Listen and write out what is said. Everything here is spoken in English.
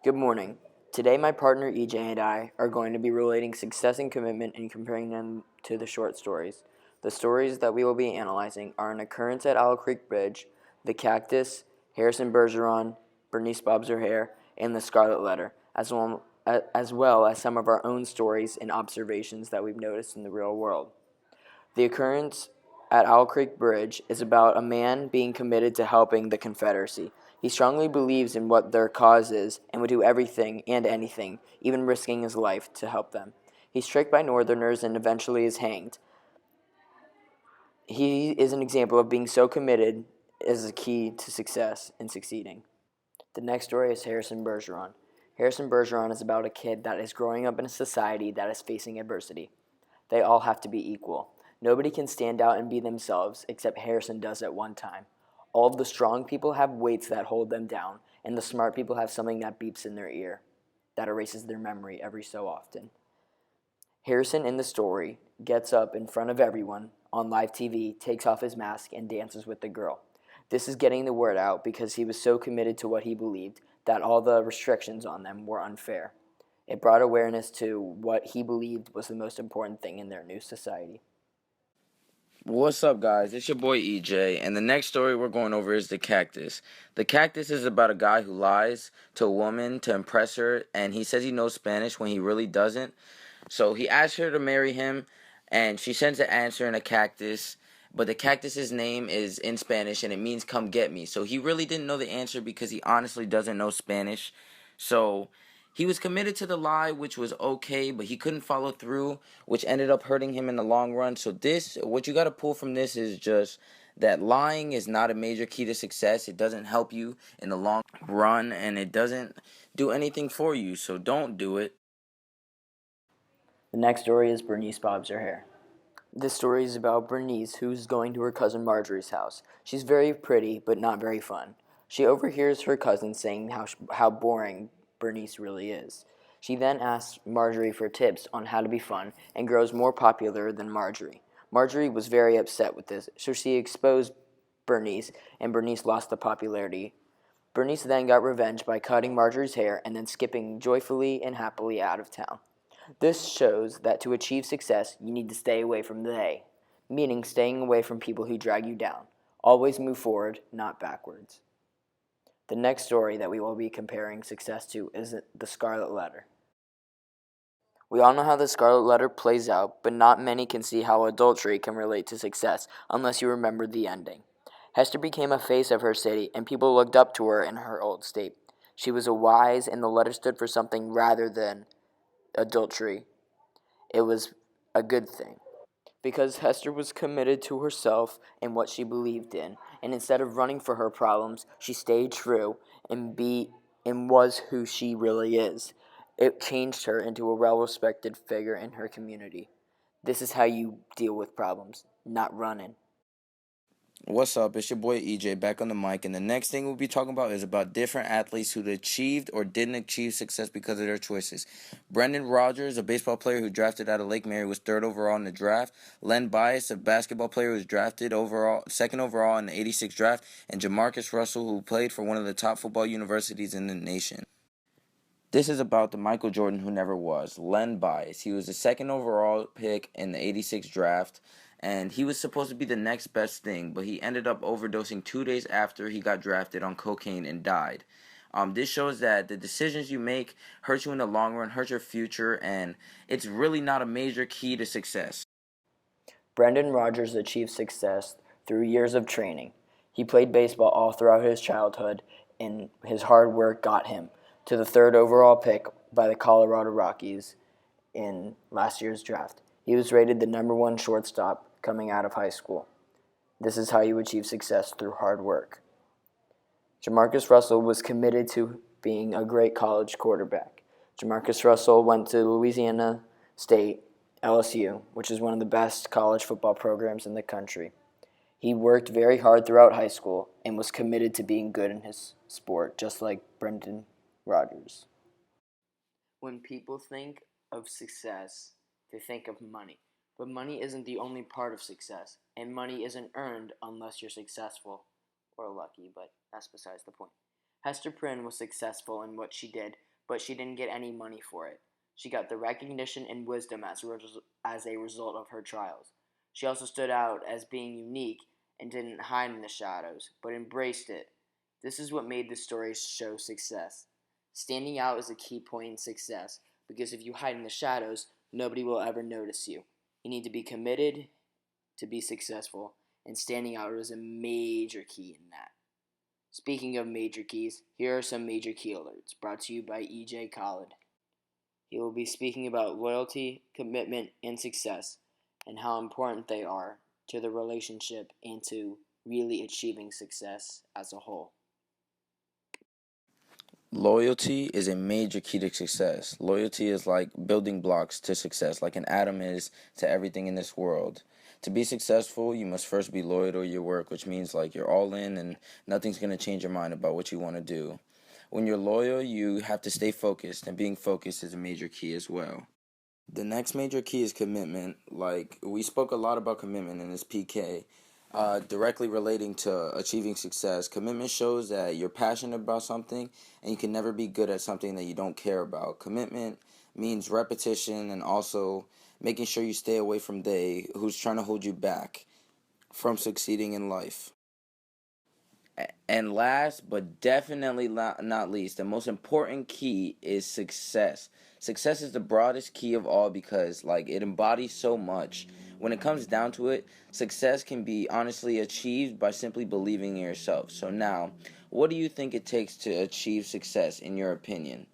Good morning. Today, my partner EJ and I are going to be relating success and commitment and comparing them to the short stories. The stories that we will be analyzing are An Occurrence at Owl Creek Bridge, The Cactus, Harrison Bergeron, Bernice Bobs Her Hair, and The Scarlet Letter, as well as some of our own stories and observations that we've noticed in the real world. The Occurrence at Owl Creek Bridge is about a man being committed to helping the Confederacy. He strongly believes in what their cause is and would do everything and anything, even risking his life, to help them. He's tricked by Northerners and eventually is hanged. He is an example of being so committed as a key to success and succeeding. The next story is Harrison Bergeron. Harrison Bergeron is about a kid that is growing up in a society that is facing adversity. They all have to be equal. Nobody can stand out and be themselves, except Harrison does at one time. All of the strong people have weights that hold them down, and the smart people have something that beeps in their ear, that erases their memory every so often. Harrison in the story gets up in front of everyone on live TV, takes off his mask, and dances with the girl. This is getting the word out because he was so committed to what he believed that all the restrictions on them were unfair. It brought awareness to what he believed was the most important thing in their new society. What's up, guys? It's your boy EJ, and the next story we're going over is The Cactus. The Cactus is about a guy who lies to a woman to impress her, and he says he knows Spanish when he really doesn't. So he asks her to marry him, and she sends an answer in a cactus, but the cactus's name is in Spanish, and it means come get me. So he really didn't know the answer because he honestly doesn't know Spanish. So he was committed to the lie, which was okay, but he couldn't follow through, which ended up hurting him in the long run. So what you got to pull from this is just that lying is not a major key to success. It doesn't help you in the long run, and it doesn't do anything for you. So don't do it. The next story is Bernice Bobs Her Hair. This story is about Bernice, who's going to her cousin Marjorie's house. She's very pretty, but not very fun. She overhears her cousin saying how boring Bernice really is. She then asks Marjorie for tips on how to be fun and grows more popular than Marjorie. Marjorie was very upset with this, so she exposed Bernice, and Bernice lost the popularity. Bernice then got revenge by cutting Marjorie's hair and then skipping joyfully and happily out of town. This shows that to achieve success, you need to stay away from they, meaning staying away from people who drag you down. Always move forward, not backwards. The next story that we will be comparing success to is The Scarlet Letter. We all know how The Scarlet Letter plays out, but not many can see how adultery can relate to success unless you remember the ending. Hester became a face of her city, and people looked up to her in her old state. She was a wise, and the letter stood for something rather than adultery. It was a good thing. Because Hester was committed to herself and what she believed in, and instead of running for her problems, she stayed true and was who she really is. It changed her into a well-respected figure in her community. This is how you deal with problems, not running. What's up? It's your boy EJ back on the mic, and the next thing we'll be talking about is about different athletes who achieved or didn't achieve success because of their choices. Brendan Rodgers, a baseball player who drafted out of Lake Mary, was third overall in the draft. Len Bias, a basketball player who was drafted second overall in the '86 draft, and Jamarcus Russell, who played for one of the top football universities in the nation. This is about the Michael Jordan who never was, Len Bias. He was the second overall pick in the '86 draft, and he was supposed to be the next best thing, but he ended up overdosing 2 days after he got drafted on cocaine and died. This shows that the decisions you make hurt you in the long run, hurt your future, and it's really not a major key to success. Brendan Rodgers achieved success through years of training. He played baseball all throughout his childhood, and his hard work got him to the third overall pick by the Colorado Rockies in last year's draft. He was rated the number one shortstop coming out of high school. This is how you achieve success through hard work. Jamarcus Russell was committed to being a great college quarterback. Jamarcus Russell went to Louisiana State, LSU, which is one of the best college football programs in the country. He worked very hard throughout high school and was committed to being good in his sport, just like Brendan Rodgers. When people think of success, they think of money. But money isn't the only part of success, and money isn't earned unless you're successful or lucky, but that's besides the point. Hester Prynne was successful in what she did, but she didn't get any money for it. She got the recognition and wisdom as a result of her trials. She also stood out as being unique and didn't hide in the shadows, but embraced it. This is what made the story show success. Standing out is a key point in success because if you hide in the shadows, nobody will ever notice you. You need to be committed to be successful, and standing out is a major key in that. Speaking of major keys, here are some major key alerts brought to you by EJ Khaled. He will be speaking about loyalty, commitment, and success, and how important they are to the relationship and to really achieving success as a whole. Loyalty is a major key to success. Loyalty is like building blocks to success, like an atom is to everything in this world. To be successful, you must first be loyal to your work, which means like you're all in and nothing's going to change your mind about what you want to do. When you're loyal, you have to stay focused, and being focused is a major key as well. The next major key is commitment. Like, we spoke a lot about commitment in this PK, directly relating to achieving success. Commitment shows that you're passionate about something and you can never be good at something that you don't care about. Commitment means repetition and also making sure you stay away from they who's trying to hold you back from succeeding in life. And last but definitely not least, the most important key is success. Success is the broadest key of all because like it embodies so much. When it comes down to it, success can be honestly achieved by simply believing in yourself. So now, what do you think it takes to achieve success in your opinion?